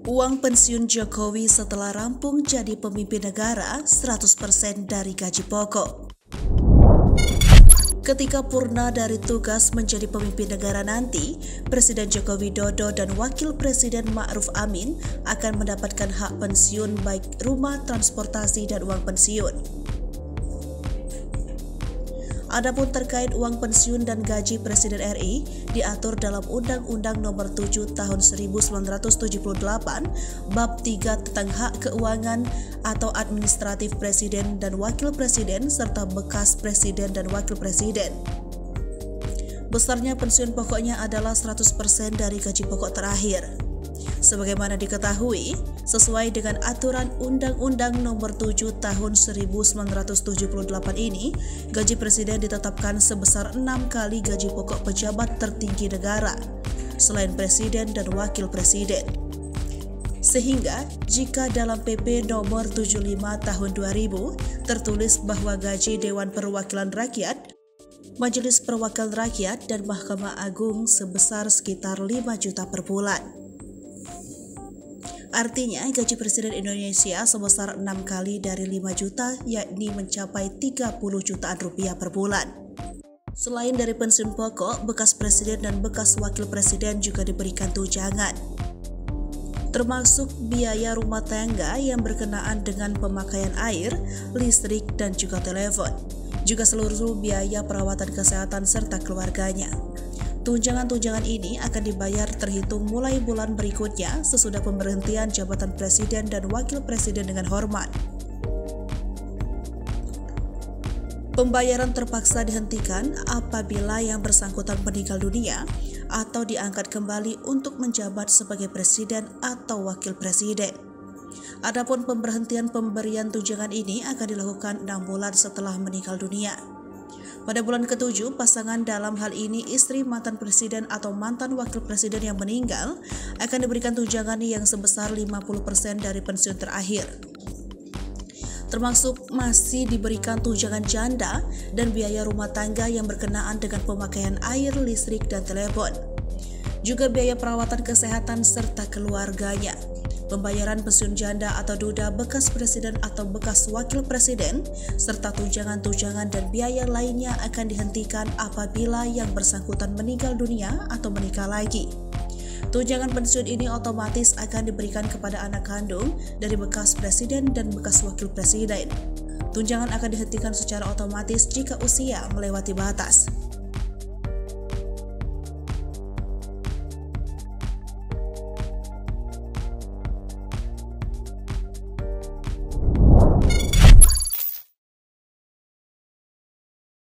Uang pensiun Jokowi setelah rampung jadi pemimpin negara 100% dari gaji pokok. Ketika purna dari tugas menjadi pemimpin negara nanti, Presiden Joko Widodo dan Wakil Presiden Ma'ruf Amin akan mendapatkan hak pensiun baik rumah, transportasi, dan uang pensiun. Adapun terkait uang pensiun dan gaji Presiden RI diatur dalam Undang-Undang Nomor 7 Tahun 1978 Bab 3 tentang hak keuangan atau administratif Presiden dan Wakil Presiden serta bekas Presiden dan Wakil Presiden. Besarnya pensiun pokoknya adalah 100% dari gaji pokok terakhir. Sebagaimana diketahui, sesuai dengan aturan Undang-Undang Nomor 7 Tahun 1978 ini, gaji presiden ditetapkan sebesar 6 kali gaji pokok pejabat tertinggi negara, selain presiden dan wakil presiden. Sehingga, jika dalam PP Nomor 75 Tahun 2000 tertulis bahwa gaji Dewan Perwakilan Rakyat, Majelis Perwakilan Rakyat, dan Mahkamah Agung sebesar sekitar 5 juta per bulan. Artinya, gaji Presiden Indonesia sebesar 6 kali dari 5 juta, yakni mencapai 30 jutaan rupiah per bulan. Selain dari pensiun pokok, bekas Presiden dan bekas Wakil Presiden juga diberikan tunjangan, termasuk biaya rumah tangga yang berkenaan dengan pemakaian air, listrik, dan juga telepon, juga seluruh biaya perawatan kesehatan serta keluarganya. Tunjangan-tunjangan ini akan dibayar terhitung mulai bulan berikutnya sesudah pemberhentian jabatan Presiden dan Wakil Presiden dengan hormat. Pembayaran terpaksa dihentikan apabila yang bersangkutan meninggal dunia atau diangkat kembali untuk menjabat sebagai Presiden atau Wakil Presiden. Adapun pemberhentian pemberian tunjangan ini akan dilakukan 6 bulan setelah meninggal dunia. Pada bulan ke-7, pasangan dalam hal ini istri mantan presiden atau mantan wakil presiden yang meninggal akan diberikan tunjangan yang sebesar 50% dari pensiun terakhir. Termasuk masih diberikan tunjangan janda dan biaya rumah tangga yang berkenaan dengan pemakaian air, listrik, dan telepon. Juga biaya perawatan kesehatan serta keluarganya. Pembayaran pensiun janda atau duda bekas presiden atau bekas wakil presiden, serta tunjangan-tunjangan dan biaya lainnya akan dihentikan apabila yang bersangkutan meninggal dunia atau menikah lagi. Tunjangan pensiun ini otomatis akan diberikan kepada anak kandung dari bekas presiden dan bekas wakil presiden. Tunjangan akan dihentikan secara otomatis jika usia melewati batas.